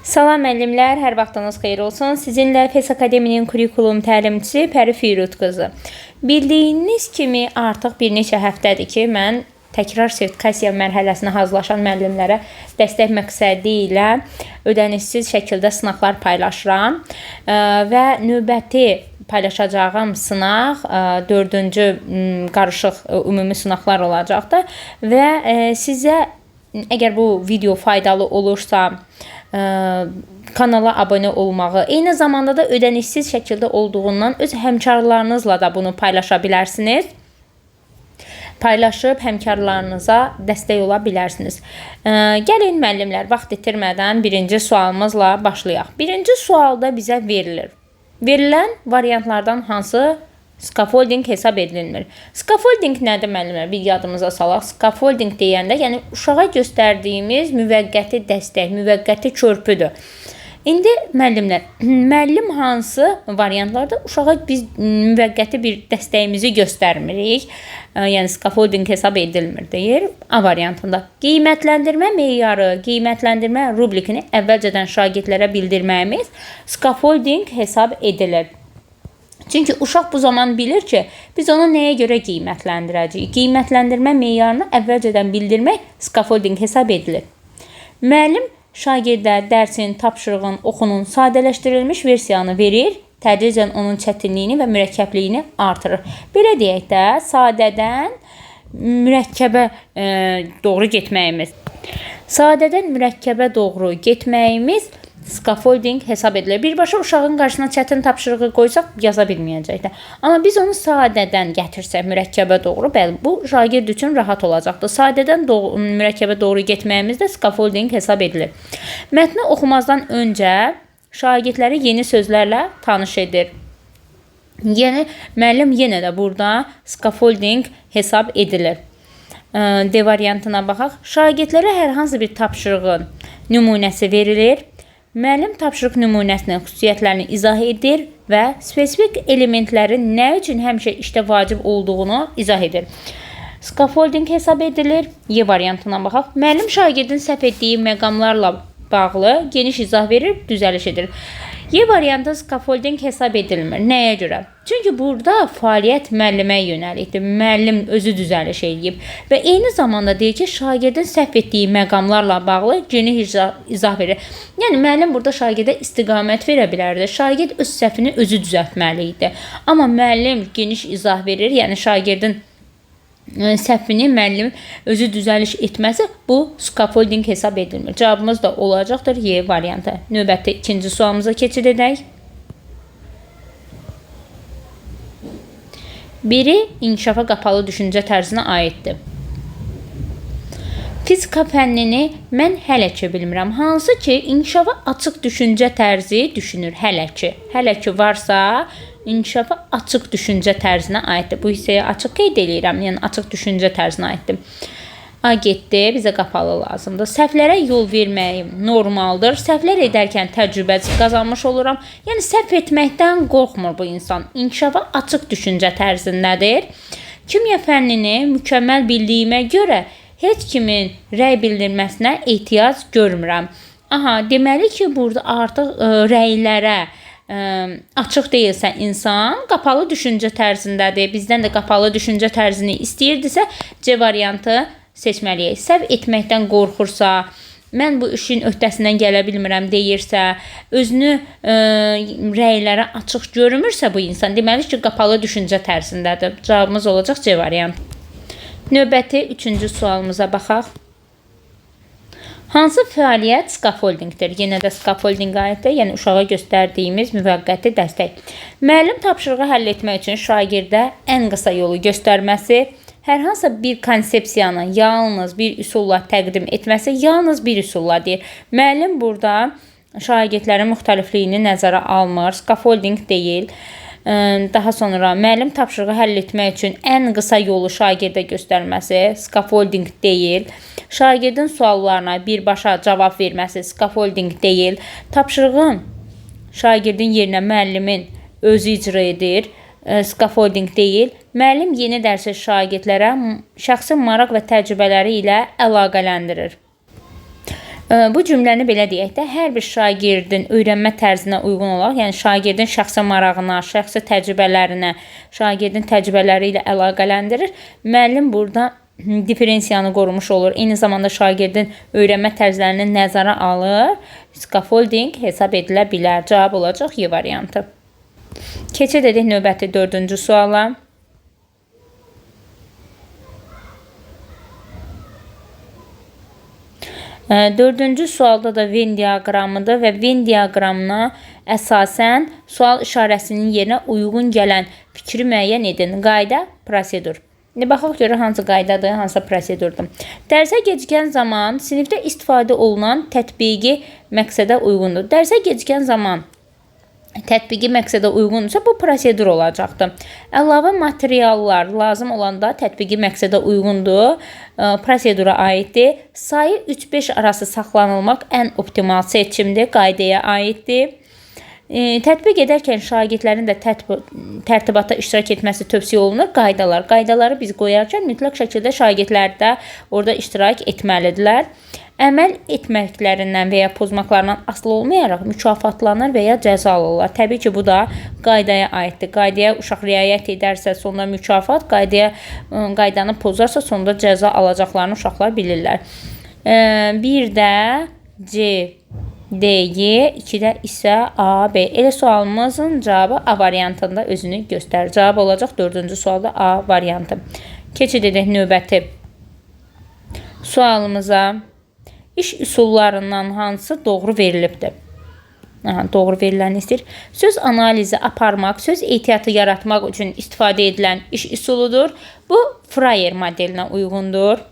Salam müəllimlər, hər vaxtınız xeyir olsun. Sizinlə FES Akademinin kurikulum təlimçisi Pəri Firud qızı. Bildiyiniz kimi artıq bir neçə həftədir ki, mən təkrar sertifikasiya mərhələsinə hazırlaşan müəllimlərə dəstək məqsədi ilə ödənişsiz şəkildə sınaqlar paylaşıram və növbəti paylaşacağım sınaq 4-cü qarışıq ümumi sınaqlar olacaqdır və sizə əgər bu video faydalı olursa kanala abunə olmağı, eyni zamanda da ödənişsiz şəkildə olduğundan öz həmkarlarınızla da bunu paylaşa bilərsiniz. Paylaşıb həmkarlarınıza dəstək ola bilərsiniz. Gəlin müəllimlər, vaxt itirmədən birinci sualımızla başlayaq. Birinci sualda bizə verilir. Verilən variantlardan hansı scaffolding hesab edilmir? Scaffolding nədir müəllimlər? Bir yadımıza salaq. Scaffolding deyəndə, yəni uşağa göstərdiyimiz müvəqqəti dəstək, müvəqqəti körpüdür. İndi müəllimlər, müəllim hansı variantlarda uşağa biz müvəqqəti bir dəstəyimizi göstərmirik? Yəni scaffolding hesab edilmir deyir. A variantında qiymətləndirmə meyarı, qiymətləndirmə rubrikini əvvəlcədən şagirdlərə bildirməyimiz scaffolding hesab edilir. Çünki uşaq bu zaman bilir ki, biz onu nəyə görə qiymətləndirəcəyik? Qiymətləndirmə meyarını əvvəlcədən bildirmək scaffolding hesab edilir. Müəllim şagirdə dərsin, tapşırığın, oxunun sadələşdirilmiş versiyanı verir, tədricən onun çətinliyini və mürəkkəbliyini artırır. Belə deyək də, sadədən mürəkkəbə doğru getməyimiz. Sadədən mürəkkəbə doğru getməyimiz scaffolding hesab edilir. Birbaşa uşağın qarşısına çətin tapşırığı qoysaq yaza bilməyəcəkdir. Amma biz onu sadədən gətirsək mürəkkəbə doğru, bəli, bu şagird üçün rahat olacaqdır. Sadədən mürəkkəbə doğru getməyimiz də scaffolding hesab edilir. Mətni oxumazdan öncə şagirdləri yeni sözlərlə tanış edir. Yəni müəllim yenə də burada scaffolding hesab edilir. D variantına baxaq. Şagirdlərə hər hansı bir tapşırığın nümunəsi verilir. Müəllim tapşırıq nümunəsinin xüsusiyyətlərini izah edir və spesifik elementlərin nə üçün həmişə işdə vacib olduğunu izah edir. Scaffolding hesab edilir. Y variantına baxaq. Müəllim şagirdin səhv etdiyi məqamlarla bağlı geniş izah verir, düzəliş edir. Y variantı scaffolding hesab edilmir. Nəyə görə? Çünki burada fəaliyyət müəllimə yönəlikdir. Müəllim özü düzəliş edib və eyni zamanda deyir ki, şagirdin səhv etdiyi məqamlarla bağlı geniş izah verir. Yəni müəllim burada şagirdə istiqamət verə bilərdi. Şagird öz səhvini özü düzəltməli idi. Amma müəllim geniş izah verir, yəni şagirdin səhvini müəllim özü düzəliş etməsi bu scaffolding hesab edilmir. Cavabımız da olacaqdır Y variantı. Növbəti ikinci sualımıza keçid edək. Biri inkişafa qapalı düşüncə tərzinə aiddir. Fizika fənnini mən hələ ki bilmirəm. Hansı ki inkişafa açıq düşüncə tərzi düşünür hələ ki. Hələ ki varsa inkişafa açıq düşüncə tərzinə aiddir. Bu hissəyə açıq qeyd edirəm, yəni açıq düşüncə tərzinə aiddir. A getdi, bizə qapalı lazımdır. Səhvlərə yol verməyim normaldır. Səhvlər edərkən təcrübə qazanmış oluram. Yəni səhv etməkdən qorxmur bu insan. İnkişafa açıq düşüncə tərzindədir. Kimya fənnini mükəmməl bildiyimə görə heç kimin rəy bildirməsinə ehtiyac görmürəm. Aha, deməli ki, burada artıq rəylərə açıq deyilsə insan qapalı düşüncə tərzindədir. Bizdən də qapalı düşüncə tərzini istəyirdisə C variantı seçməliyik. Səhv etməkdən qorxursa, mən bu işin öhdəsindən gələ bilmirəm deyirsə, özünü rəylərə açıq görmürsə bu insan, deməli ki, qapalı düşüncə tərzindədir. Cavabımız olacaq C variantı. Növbəti üçüncü sualımıza baxaq. Hansı fəaliyyət scaffoldingdir? Yenə də scaffolding aiddir, yəni uşağa göstərdiyimiz müvəqqəti dəstək. Müəllim tapşırığı həll etmək üçün şagirdə ən qısa yolu göstərməsi, hər hansı bir konsepsiyanı yalnız bir üsulla təqdim etməsi, yalnız bir üsulla deyir. Müəllim burada şagirdlərin müxtəlifliyini nəzərə almır, scaffolding deyil. Daha sonra müəllim tapşırığı həll etmək üçün ən qısa yolu şagirdə göstərməsi, scaffolding deyil. Şagirdin suallarına birbaşa cavab verməsi, scaffolding deyil. Tapşırığın şagirdin yerinə müəllimin özü icra edir, scaffolding deyil. Müəllim yeni dərsi şagirdlərə şəxsi maraq və təcrübələri ilə əlaqələndirir. Bu cümləni belə deyək də, hər bir şagirdin öyrənmə tərzinə uyğun olaraq, yəni şagirdin şəxsi marağına, şəxsi təcrübələrinə, şagirdin təcrübələri ilə əlaqələndirir. Müəllim burada diferensiyanı qorumuş olur. Eyni zamanda şagirdin öyrənmə tərzlərini nəzərə alır. Scaffolding hesab edilə bilər. Cavab olacaq Y variantı. Keçid edək növbəti 4-cü suala. Dördüncü sualda da Venn diaqramıdır və Venn diaqramına əsasən sual işarəsinin yerinə uyğun gələn fikri müəyyən edin. Qayda, prosedur. Baxaq görə hansı qaydadır, hansı prosedurdur. Dərsə gecikən zaman sinifdə istifadə olunan tətbiqi məqsədə uyğundur. Dərsə gecikən zaman tətbiqi məqsədə uyğundursa, bu prosedur olacaqdır. Əlavə materiallar lazım olanda tətbiqi məqsədə uyğundur, prosedura aiddir. Sayı 3-5 arası saxlanılmaq ən optimal seçimdir, qaydaya aiddir. Tətbiq edərkən şagirdlərin də tərtibatda iştirak etməsi tövsiyə olunur. Qaydalar. Qaydaları biz qoyarkən mütləq şəkildə şagirdlər də orada iştirak etməlidirlər. Əməl etməklərindən və ya pozmaqlarından asılı olmayaraq mükafatlanır və ya cəza alırlar. Təbii ki, bu da qaydaya aiddir. Qaydaya uşaq riayət edərsə, sonda mükafat, qaydanı pozarsa, sonda cəza alacaqlarını uşaqlar bilirlər. Bir də C, D, Y, 2-də isə A, B. Elə sualımızın cavabı A variantında özünü göstərir. Cavab olacaq 4-cü sualda A variantı. Keçid edək növbəti sualımıza. İş üsullarından hansı doğru verilibdir? Doğru veriləni istəyir. Söz analizi aparmaq, söz ehtiyatı yaratmaq üçün istifadə edilən iş üsuludur. Bu, Freyer modelinə uyğundur.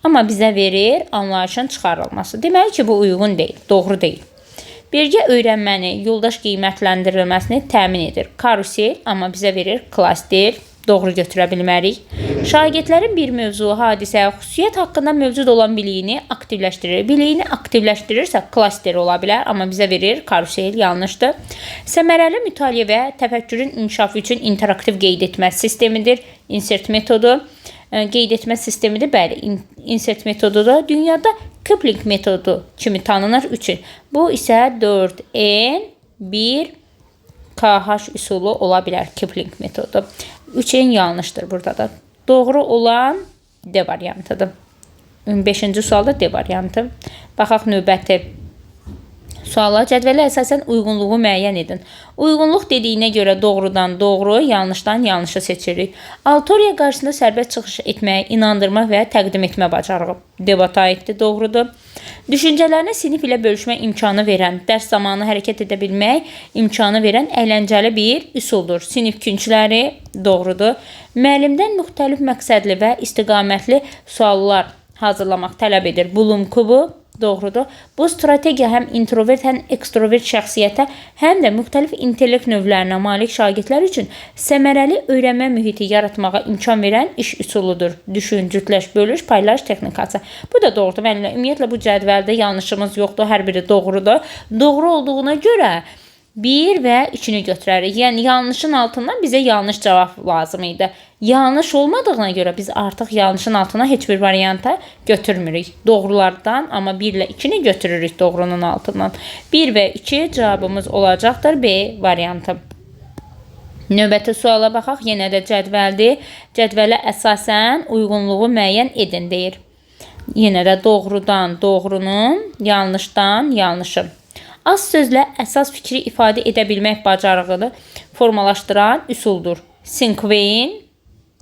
Amma bizə verir anlayışın çıxarılması. Deməli ki, bu uyğun deyil, doğru deyil. Birgə öyrənməni, yoldaş qiymətləndirilməsini təmin edir. Karusel, amma bizə verir klaster. Doğru götürə bilmərik. Şagirdlərin bir mövzu, hadisə, xüsusiyyət haqqında mövcud olan biliyini aktivləşdirir. Biliyini aktivləşdirirsə klaster ola bilər, amma bizə verir karusel, yanlışdır. Səmərəli mütaliə və təfəkkürün inkişafı üçün interaktiv qeyd etmə sistemidir. Insert metodu qeyd etmə sistemidir. Bəli, insert metodu da dünyada Kipling metodu kimi tanınır. 3. Bu isə 4N 1 KH üsulu ola bilər. Kipling metodu. 3-ün yanlışdır burada da. Doğru olan D variantıdır. 5-ci sualda D variantı. Baxaq növbəti suala. Cədvələ əsasən uyğunluğu müəyyən edin. Uyğunluq dediyinə görə doğrudan doğru, yanlışdan yanlışı seçirik. Auditoriya qarşısında sərbəst çıxış etməyə, inandırma və təqdim etmə bacarığı debata aiddir, doğrudur. Düşüncələrini sinif ilə bölüşmə imkanı verən, dərs zamanı hərəkət edə bilmək imkanı verən əyləncəli bir üsuldur. Sinif küncləri, doğrudur. Müəllimdən müxtəlif məqsədli və istiqamətli suallar hazırlamaq tələb edir. Bloom kubu, doğrudur. Bu strategiya həm introvert, həm ekstrovert şəxsiyyətə, həm də müxtəlif intellekt növlərinə malik şagirdlər üçün səmərəli öyrənmə mühiti yaratmağa imkan verən iş üsuludur. Düşün, cütləş, bölüş, paylaş texnikası. Bu da doğrudur. Ümumiyyətlə, bu cədvəldə yanlışımız yoxdur. Hər biri doğrudur. Doğru olduğuna görə 1 və 2-ni götürərik. Yəni, yanlışın altından bizə yanlış cavab lazım idi. Yanlış olmadığına görə biz artıq yanlışın altına heç bir varianta götürmürük. Doğrulardan, amma 1 ilə 2-ni götürürük doğrunun altından. 1 və 2 cavabımız olacaqdır B variantı. Növbəti suala baxaq. Yenə də cədvəldir. Cədvələ əsasən uyğunluğu müəyyən edin deyir. Yenə də doğrudan doğrunun, yanlışdan yanlışı. Az sözlə əsas fikri ifadə edə bilmək bacarığını formalaşdıran üsuldur. Sinkvein,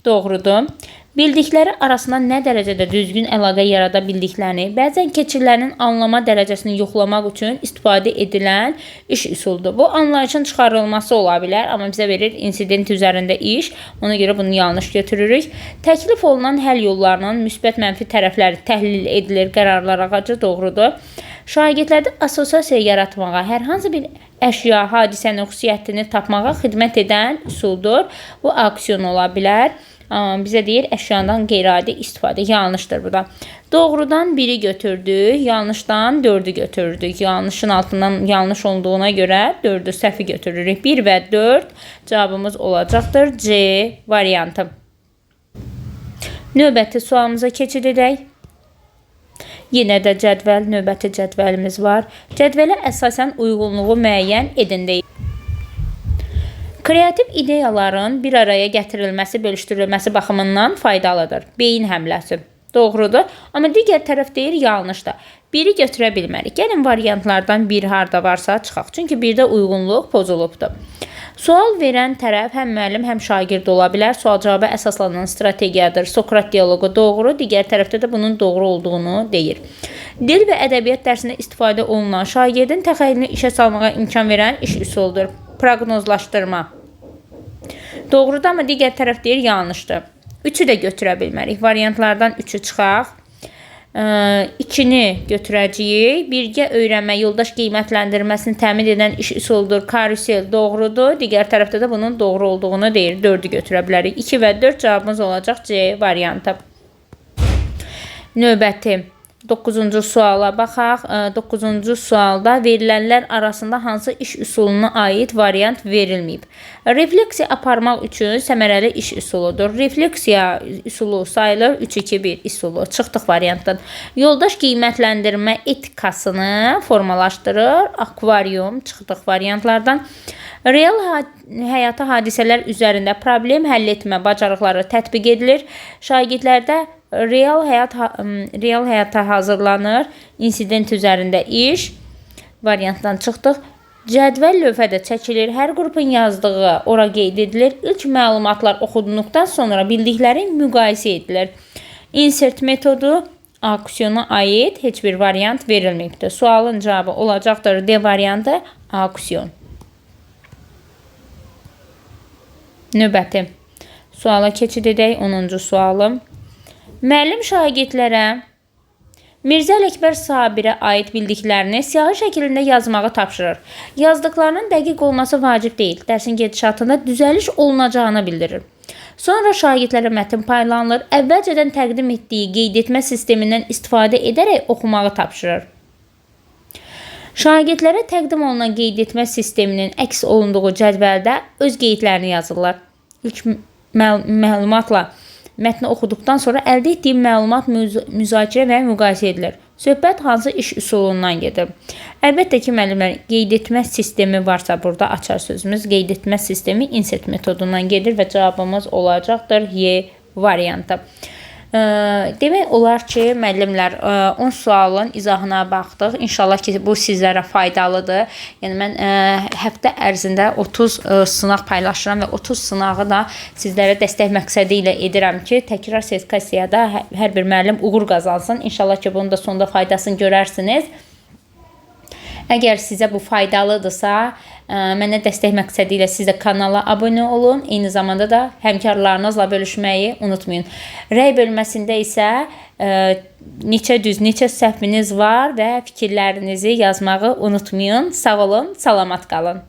doğrudur. Bildikləri arasında nə dərəcədə düzgün əlaqə yarada bildiklərini, bəzən keçirlərinin anlama dərəcəsini yoxlamaq üçün istifadə edilən iş üsuludur. Bu, anlayışın çıxarılması ola bilər, amma bizə verir insident üzərində iş. Ona görə bunu yanlış götürürük. Təklif olunan həll yollarının müsbət mənfi tərəfləri təhlil edilir, qərarlar ağacı, doğrudur. Şagirdlərdə assosiasiya yaratmağa, hər hansı bir əşya, hadisənin xüsusiyyətini tapmağa xidmət edən üsuldur. Bu, aksiyon ola bilər. Bizə deyir, əşyadan qeyri-adi istifadə. Yanlışdır bu da. Doğrudan 1-i götürdük, yanlışdan 4-ü götürdük. Yanlışın altından yanlış olduğuna görə 4-ü səhvi götürürük. 1 və 4 cavabımız olacaqdır C variantı. Növbəti sualımıza keçid edək. Yenə də cədvəl, növbəti cədvəlimiz var. Cədvələ əsasən uyğunluğu müəyyən edin deyil. Kreativ ideyaların bir araya gətirilməsi, bölüşdürülməsi baxımından faydalıdır. Beyin həmləsi. Doğrudur, amma digər tərəf deyir yanlışdır. Biri götürə bilmərik. Gəlin variantlardan biri harda varsa çıxaq. Çünki birdə uyğunluq pozulubdur. Sual verən tərəf həm müəllim, həm şagird ola bilər. Sual-cavaba əsaslanan strategiyadır. Sokrat dialoqu doğru, digər tərəfdə də bunun doğru olduğunu deyir. Dil və ədəbiyyat dərsində istifadə olunan şagirdin təxəyyülünü işə salmağa imkan verən iş üsuludur. Proqnozlaşdırma. Doğrudur, amma digər tərəf deyir yanlışdır. 3-ü də götürə bilmərik. Variantlardan 3-ü çıxaq. 2-ni götürəcəyik. Birgə öyrənmə, yoldaş qiymətləndirməsini təmin edən iş üsuludur. Karusel doğrudur. Digər tərəfdə də bunun doğru olduğunu deyir. 4-ü götürə bilərik. 2 və 4 cavabımız olacaq C variantı. Növbəti 9-cu suala baxaq. 9-cu sualda verilənlər arasında hansı iş üsuluna aid variant verilməyib? Refleksiya aparmaq üçün səmərəli iş üsuludur. Refleksiya üsulu sayılır 3-2-1 üsulu. Çıxdıq variantdan. Yoldaş qiymətləndirmə etikasını formalaşdırır. Akvarium. Çıxdıq variantlardan. Real həyata hadisələr üzərində problem həll etmə bacarıqları tətbiq edilir. Şagirdlərdə real həyata hazırlanır. İnsident üzərində iş. Variantdan çıxdıq. Cədvəl lövhədə çəkilir. Hər qrupun yazdığı ora qeyd edilir. İlk məlumatlar oxunduqdan sonra bildikləri müqayisə edilir. Insert metodu aksiyona aid heç bir variant verilməyibdir. Sualın cavabı olacaqdır D variantı aksiyon. Növbəti suala keçid edək. 10-cu sualım. Müəllim şagirdlərə Mirzə Ələkbər Sabirə aid bildiklərini siyahı şəklində yazmağı tapşırır. Yazdıqlarının dəqiq olması vacib deyil. Dərsin gedişatında düzəliş olunacağını bildirir. Sonra şagirdlərə mətn paylanılır. Əvvəlcədən təqdim etdiyi qeyd etmə sistemindən istifadə edərək oxumağı tapşırır. Şagirdlərə təqdim olunan qeyd etmə sisteminin əks olunduğu cədvəldə öz qeydlərini yazırlar. İlk məlumatla mətni oxuduqdan sonra əldə etdiyi məlumat müzakirə və müqayisə edilir. Söhbət hansı iş üsulundan gedir? Əlbəttə ki, müəllimlər, qeyd etmə sistemi varsa burada açar sözümüz. Qeyd etmə sistemi insert metodundan gedir və cavabımız olacaqdır Y variantı. Demək olar ki, müəllimlər 10 sualın izahına baxdıq. İnşallah ki, bu sizlərə faydalıdır. Yəni mən həftə ərzində 30 sınaq paylaşıram və 30 sınağı da sizlərə dəstək məqsədi ilə edirəm ki, təkrar sertifikasiyada hər bir müəllim uğur qazansın. İnşallah ki, bunun da sonunda faydasını görərsiniz. Əgər sizə bu faydalıdırsa, mənə dəstək məqsədi ilə siz də kanala abunə olun. Eyni zamanda da həmkarlarınızla bölüşməyi unutmayın. Rəy bölməsində isə neçə düz, neçə səhviniz var və fikirlərinizi yazmağı unutmayın. Sağ olun, salamat qalın.